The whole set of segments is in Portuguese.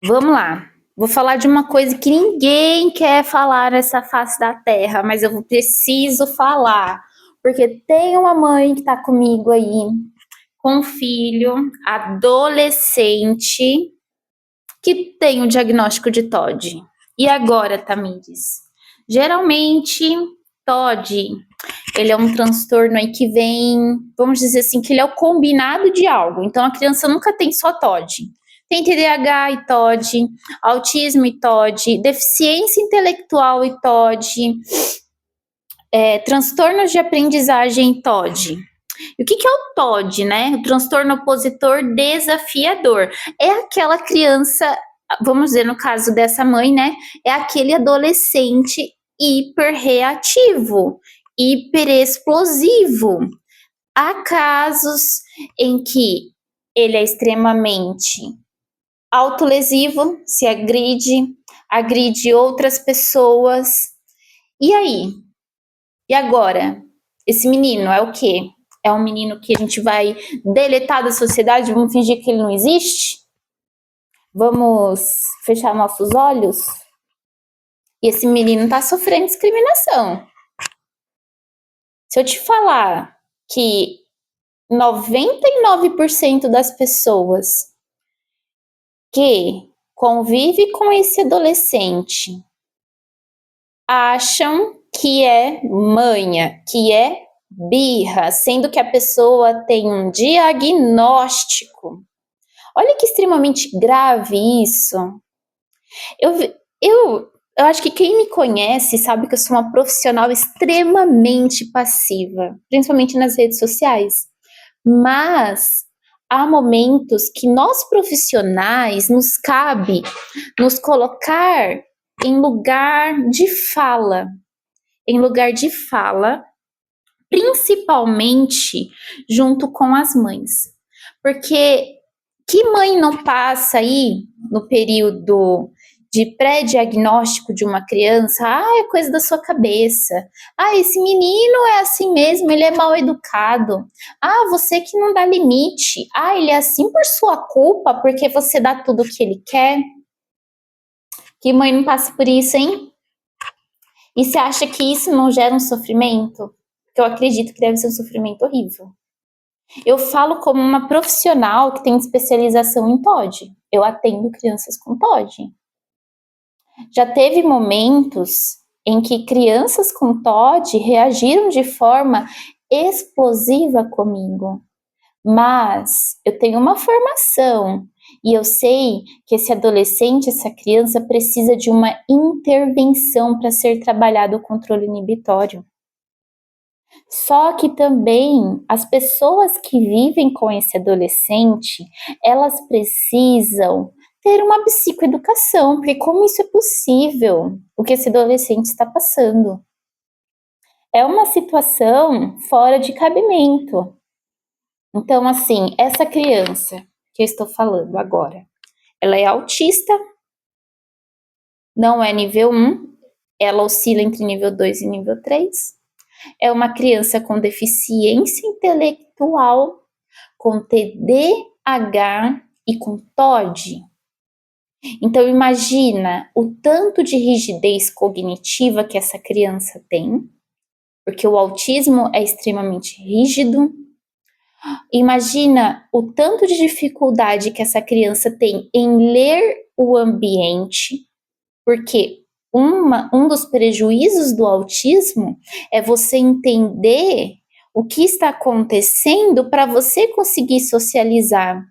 Vamos lá. Vou falar de uma coisa que ninguém quer falar nessa face da terra, mas eu preciso falar, porque tem uma mãe que tá comigo aí, com um filho adolescente que tem o diagnóstico de TOD. E agora, Tamires? Geralmente, TOD, ele é um transtorno aí que vem, vamos dizer assim, que ele é o combinado de algo. Então, a criança nunca tem só TOD. Tem TDAH e TOD, autismo e TOD, deficiência intelectual e TOD, transtornos de aprendizagem e TOD. E o que é o TOD, né? O transtorno opositor desafiador. É aquela criança, vamos dizer, no caso dessa mãe, né? É aquele adolescente hiperreativo, hiperexplosivo. Há casos em que ele é extremamente autolesivo, se agride outras pessoas. E aí? E agora? Esse menino é o quê? É um menino que a gente vai deletar da sociedade? Vamos fingir que ele não existe? Vamos fechar nossos olhos? E esse menino está sofrendo discriminação. Se eu te falar que 99% das pessoas que convivem com esse adolescente acham que é manha, que é birra, sendo que a pessoa tem um diagnóstico. Olha que extremamente grave isso. Eu acho que quem me conhece sabe que eu sou uma profissional extremamente passiva, principalmente nas redes sociais. Mas há momentos que nós profissionais nos cabe nos colocar em lugar de fala, principalmente junto com as mães. Porque que mãe não passa aí no período de pré-diagnóstico de uma criança? Ah, é coisa da sua cabeça. Ah, esse menino é assim mesmo, ele é mal educado. Ah, você que não dá limite. Ah, ele é assim por sua culpa, porque você dá tudo o que ele quer. Que mãe não passa por isso, hein? E você acha que isso não gera um sofrimento? Porque eu acredito que deve ser um sofrimento horrível. Eu falo como uma profissional que tem especialização em TOD. Eu atendo crianças com TOD. Já teve momentos em que crianças com TOD reagiram de forma explosiva comigo. Mas eu tenho uma formação e eu sei que esse adolescente, essa criança precisa de uma intervenção para ser trabalhado o controle inibitório. Só que também as pessoas que vivem com esse adolescente, elas precisam ter uma psicoeducação, porque como isso é possível, o que esse adolescente está passando? É uma situação fora de cabimento. Então, assim, essa criança que eu estou falando agora, ela é autista, não é nível 1, ela oscila entre nível 2 e nível 3. É uma criança com deficiência intelectual, com TDAH e com TOD. Então imagina o tanto de rigidez cognitiva que essa criança tem, porque o autismo é extremamente rígido. Imagina o tanto de dificuldade que essa criança tem em ler o ambiente, porque um dos prejuízos do autismo é você entender o que está acontecendo para você conseguir socializar.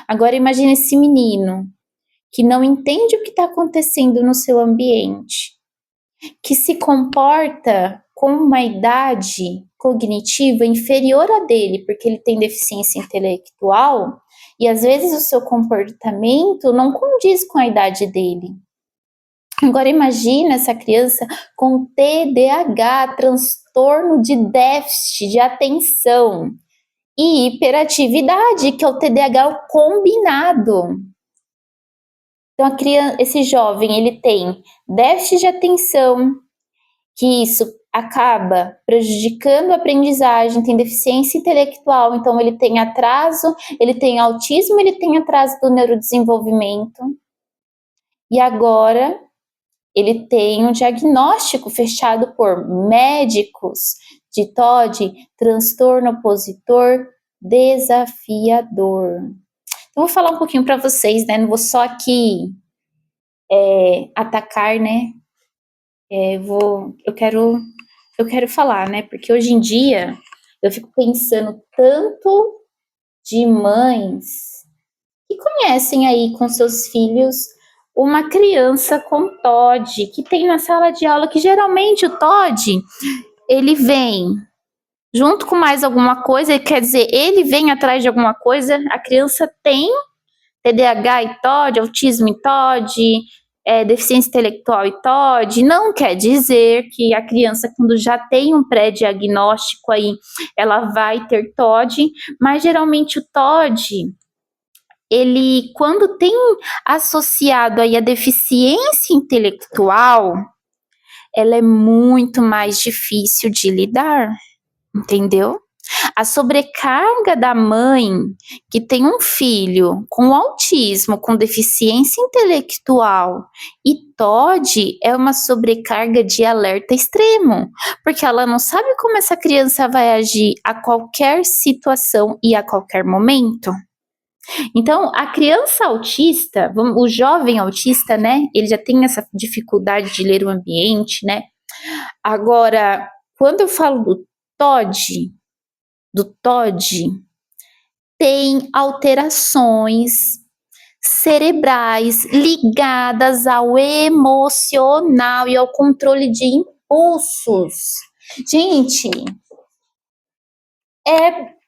Agora imagine esse menino que não entende o que está acontecendo no seu ambiente, que se comporta com uma idade cognitiva inferior à dele, porque ele tem deficiência intelectual, e às vezes o seu comportamento não condiz com a idade dele. Agora imagina essa criança com TDAH, transtorno de déficit de atenção, e hiperatividade, que é o TDAH combinado. Então esse jovem, ele tem déficit de atenção, que isso acaba prejudicando a aprendizagem, tem deficiência intelectual, então ele tem atraso, ele tem autismo, ele tem atraso do neurodesenvolvimento. E agora ele tem um diagnóstico fechado por médicos de TOD, transtorno opositor desafiador. Então, vou falar um pouquinho para vocês, né? Não vou só aqui atacar, né? Eu quero falar, né? Porque hoje em dia eu fico pensando tanto de mães que conhecem aí com seus filhos uma criança com TOD, que tem na sala de aula, que geralmente o TOD, ele vem junto com mais alguma coisa, quer dizer, ele vem atrás de alguma coisa, a criança tem TDAH e TOD, autismo e TOD, deficiência intelectual e TOD, não quer dizer que a criança, quando já tem um pré-diagnóstico aí, ela vai ter TOD, mas geralmente o TOD, ele, quando tem associado aí a deficiência intelectual, ela é muito mais difícil de lidar, entendeu? A sobrecarga da mãe que tem um filho com autismo, com deficiência intelectual e TOD é uma sobrecarga de alerta extremo, porque ela não sabe como essa criança vai agir a qualquer situação e a qualquer momento. Então, a criança autista, o jovem autista, né, ele já tem essa dificuldade de ler o ambiente, né? Agora, quando eu falo do TOD, tem alterações cerebrais ligadas ao emocional e ao controle de impulsos. Gente, é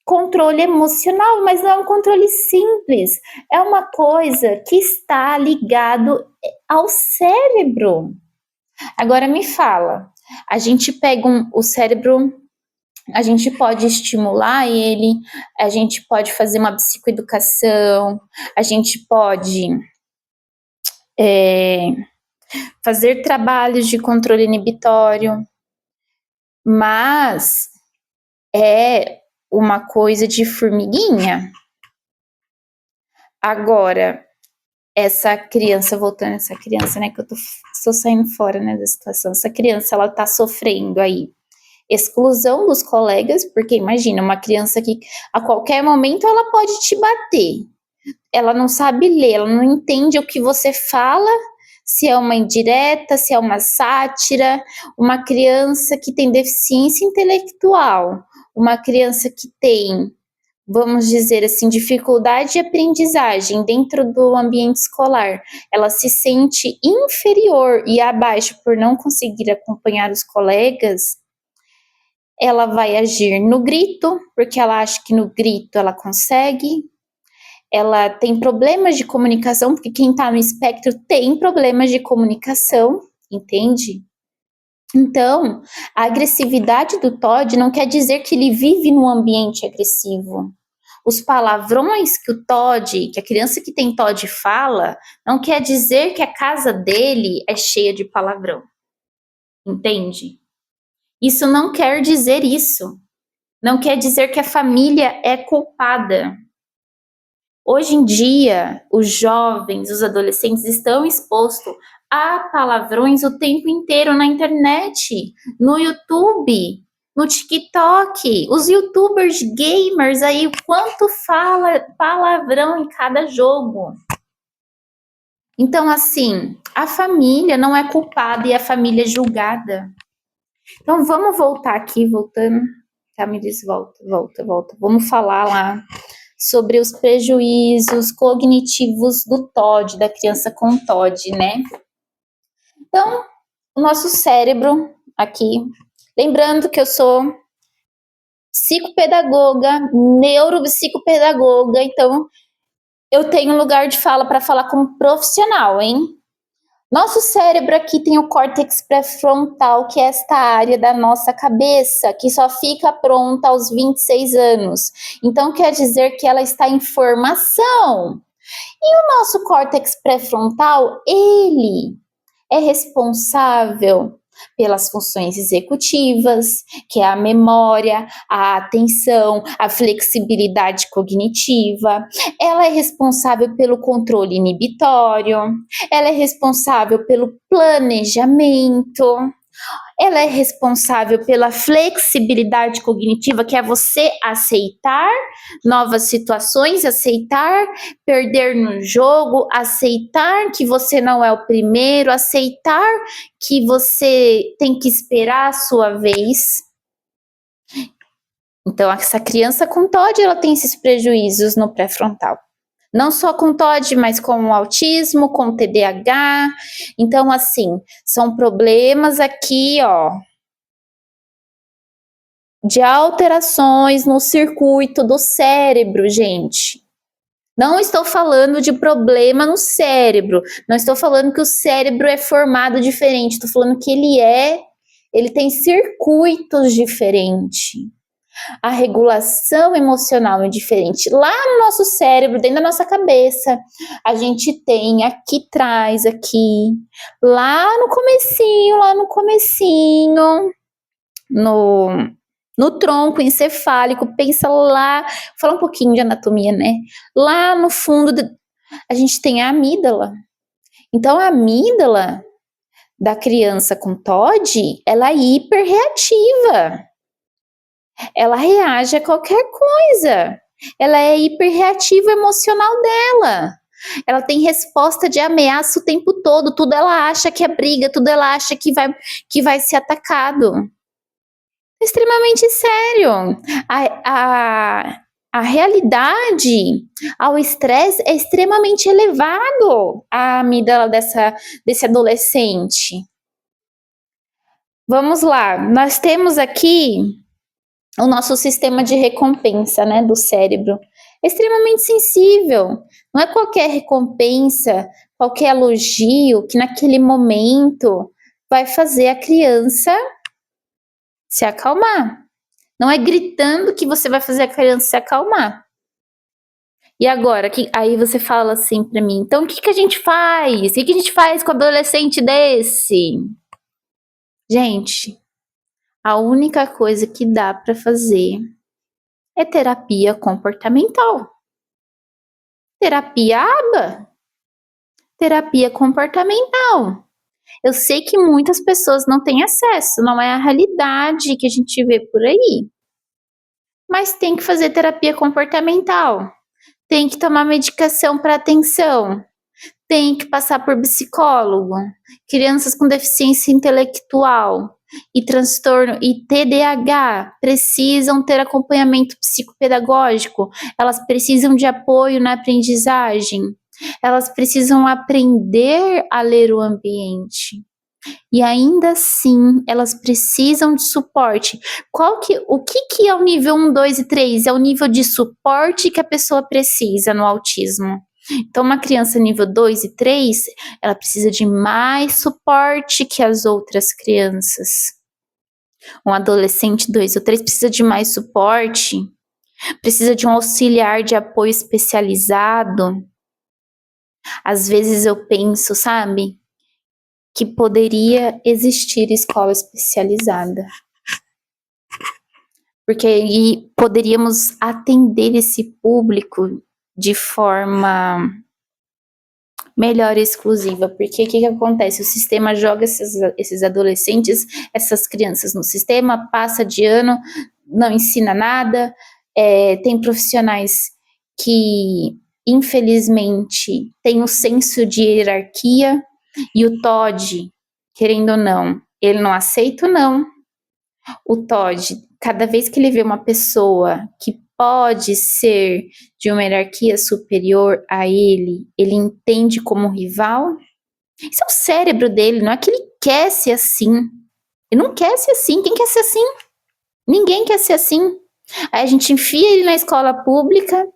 controle emocional, mas não é um controle simples. É uma coisa que está ligado ao cérebro. Agora me fala, a gente pega o cérebro, a gente pode estimular ele, a gente pode fazer uma psicoeducação, a gente pode fazer trabalhos de controle inibitório, mas é uma coisa de formiguinha. Agora, essa criança, voltando a essa criança, né, que eu tô saindo fora, né, da situação, essa criança, ela tá sofrendo aí exclusão dos colegas, porque imagina, uma criança que a qualquer momento ela pode te bater, ela não sabe ler, ela não entende o que você fala, se é uma indireta, se é uma sátira, uma criança que tem deficiência intelectual, uma criança que tem, vamos dizer assim, dificuldade de aprendizagem dentro do ambiente escolar, ela se sente inferior e abaixo por não conseguir acompanhar os colegas, ela vai agir no grito, porque ela acha que no grito ela consegue, ela tem problemas de comunicação, porque quem está no espectro tem problemas de comunicação, entende? Então, a agressividade do TOD não quer dizer que ele vive num ambiente agressivo. Os palavrões que o TOD, que a criança que tem TOD fala, não quer dizer que a casa dele é cheia de palavrão. Entende? Isso não quer dizer isso. Não quer dizer que a família é culpada. Hoje em dia, os jovens, os adolescentes estão expostos a palavrões o tempo inteiro na internet, no YouTube, no TikTok. Os youtubers gamers aí, o quanto fala palavrão em cada jogo. Então, assim, a família não é culpada e a família é julgada. Então, vamos voltar aqui, voltando. Tá, me diz, volta. Vamos falar lá sobre os prejuízos cognitivos do TOD, da criança com TOD, né? Então, o nosso cérebro aqui, lembrando que eu sou psicopedagoga, neuropsicopedagoga, então eu tenho lugar de fala para falar como profissional, hein? Nosso cérebro aqui tem o córtex pré-frontal, que é esta área da nossa cabeça, que só fica pronta aos 26 anos. Então, quer dizer que ela está em formação. E o nosso córtex pré-frontal, ele é responsável pelas funções executivas, que é a memória, a atenção, a flexibilidade cognitiva. Ela é responsável pelo controle inibitório, ela é responsável pelo planejamento, ela é responsável pela flexibilidade cognitiva, que é você aceitar novas situações, aceitar perder no jogo, aceitar que você não é o primeiro, aceitar que você tem que esperar a sua vez. Então, essa criança com TOD, ela tem esses prejuízos no pré-frontal. Não só com TOD, mas com o autismo, com o TDAH. Então, assim, são problemas aqui, ó, de alterações no circuito do cérebro, gente. Não estou falando de problema no cérebro. Não estou falando que o cérebro é formado diferente. Estou falando que ele tem circuitos diferentes. A regulação emocional é diferente. Lá no nosso cérebro, dentro da nossa cabeça, a gente tem aqui aqui, lá no comecinho, no tronco encefálico, pensa lá, fala um pouquinho de anatomia, né? Lá no fundo, a gente tem a amígdala. Então, a amígdala da criança com TOD, ela é hiperreativa. Ela reage a qualquer coisa. Ela é hiperreativa emocional dela. Ela tem resposta de ameaça o tempo todo. Tudo ela acha que é briga, tudo ela acha que vai ser atacado. É extremamente sério. A realidade ao estresse é extremamente elevado, a amígdala desse adolescente. Vamos lá, nós temos aqui o nosso sistema de recompensa, né, do cérebro. É extremamente sensível. Não é qualquer recompensa, qualquer elogio que naquele momento vai fazer a criança se acalmar. Não é gritando que você vai fazer a criança se acalmar. E agora, aí você fala assim pra mim, então o que a gente faz? O que a gente faz com um adolescente desse? Gente, a única coisa que dá pra fazer é terapia comportamental. Terapia ABA. Terapia comportamental. Eu sei que muitas pessoas não têm acesso, não é a realidade que a gente vê por aí. Mas tem que fazer terapia comportamental. Tem que tomar medicação para atenção. Tem que passar por psicólogo. Crianças com deficiência intelectual e transtorno e TDAH precisam ter acompanhamento psicopedagógico. Elas precisam de apoio na aprendizagem. Elas precisam aprender a ler o ambiente. E ainda assim, elas precisam de suporte. O que é o nível 1, 2 e 3? É o nível de suporte que a pessoa precisa no autismo. Então, uma criança nível 2 e 3, ela precisa de mais suporte que as outras crianças. Um adolescente 2 ou 3 precisa de mais suporte, precisa de um auxiliar de apoio especializado. Às vezes eu penso, sabe, que poderia existir escola especializada. Porque aí poderíamos atender esse público de forma melhor e exclusiva. Porque o que acontece? O sistema joga esses adolescentes, essas crianças no sistema, passa de ano, não ensina nada, tem profissionais que, infelizmente, têm o senso de hierarquia, e o TOD, querendo ou não, ele não aceita ou não. O TOD, cada vez que ele vê uma pessoa que pode ser de uma hierarquia superior a ele entende como rival. Isso é o cérebro dele, não é que ele quer ser assim. Ele não quer ser assim. Quem quer ser assim? Ninguém quer ser assim. Aí a gente enfia ele na escola pública.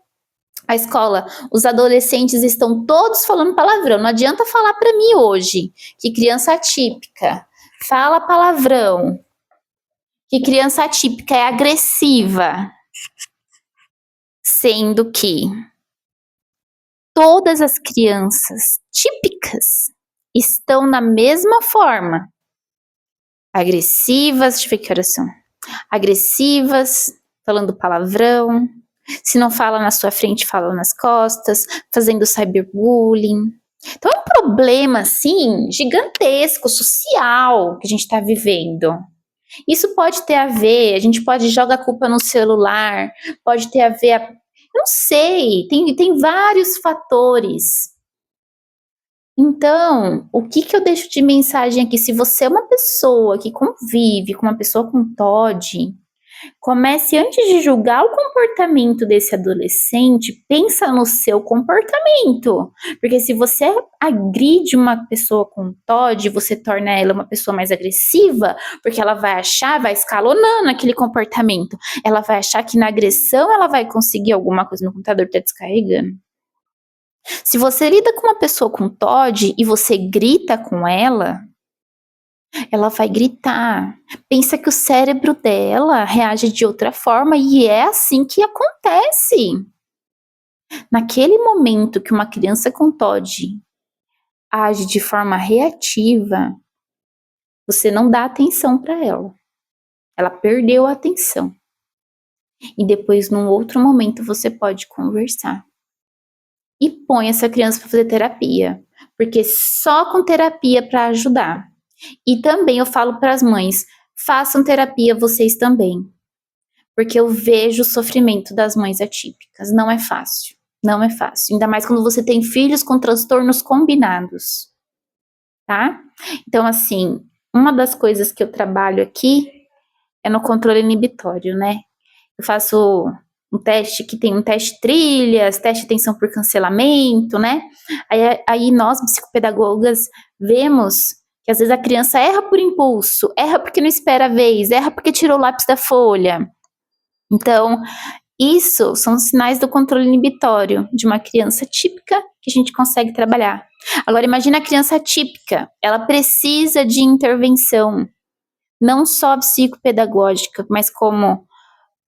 A escola, os adolescentes estão todos falando palavrão. Não adianta falar para mim hoje que criança atípica fala palavrão, que criança atípica é agressiva, sendo que todas as crianças típicas estão na mesma forma. Agressivas, deixa eu ver que horas são. Agressivas, falando palavrão. Se não fala na sua frente, fala nas costas, fazendo cyberbullying. Então é um problema, assim, gigantesco, social, que a gente está vivendo. Isso pode ter a ver, a gente pode jogar a culpa no celular, pode ter a ver, eu não sei, tem vários fatores. Então, o que eu deixo de mensagem aqui? Se você é uma pessoa que convive com uma pessoa com TOD, comece antes de julgar o comportamento desse adolescente, pensa no seu comportamento. Porque se você agride uma pessoa com TOD, você torna ela uma pessoa mais agressiva, porque ela vai achar, vai escalonando aquele comportamento. Ela vai achar que na agressão ela vai conseguir alguma coisa. Meu computador tá descarregando. Se você lida com uma pessoa com TOD e você grita com ela vai gritar. Pensa que o cérebro dela reage de outra forma e é assim que acontece. Naquele momento que uma criança com TOD age de forma reativa, você não dá atenção para ela. Ela perdeu a atenção. E depois, num outro momento, você pode conversar. E põe essa criança para fazer terapia, porque só com terapia para ajudar. E também eu falo para as mães, façam terapia vocês também, porque eu vejo o sofrimento das mães atípicas, não é fácil, não é fácil, ainda mais quando você tem filhos com transtornos combinados, tá? Então, assim, uma das coisas que eu trabalho aqui é no controle inibitório, né? Eu faço um teste que tem um teste trilhas, teste de atenção por cancelamento, né? Aí nós, psicopedagogas, vemos que às vezes a criança erra por impulso, erra porque não espera a vez, erra porque tirou o lápis da folha. Então, isso são sinais do controle inibitório de uma criança típica que a gente consegue trabalhar. Agora, imagina a criança típica, ela precisa de intervenção, não só psicopedagógica, mas como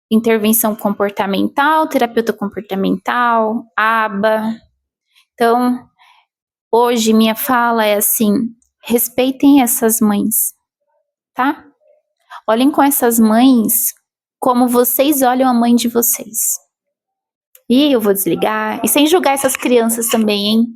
intervenção comportamental, terapeuta comportamental, ABA. Então, hoje minha fala é assim, respeitem essas mães, tá? Olhem com essas mães como vocês olham a mãe de vocês. E eu vou desligar, e sem julgar essas crianças também, hein?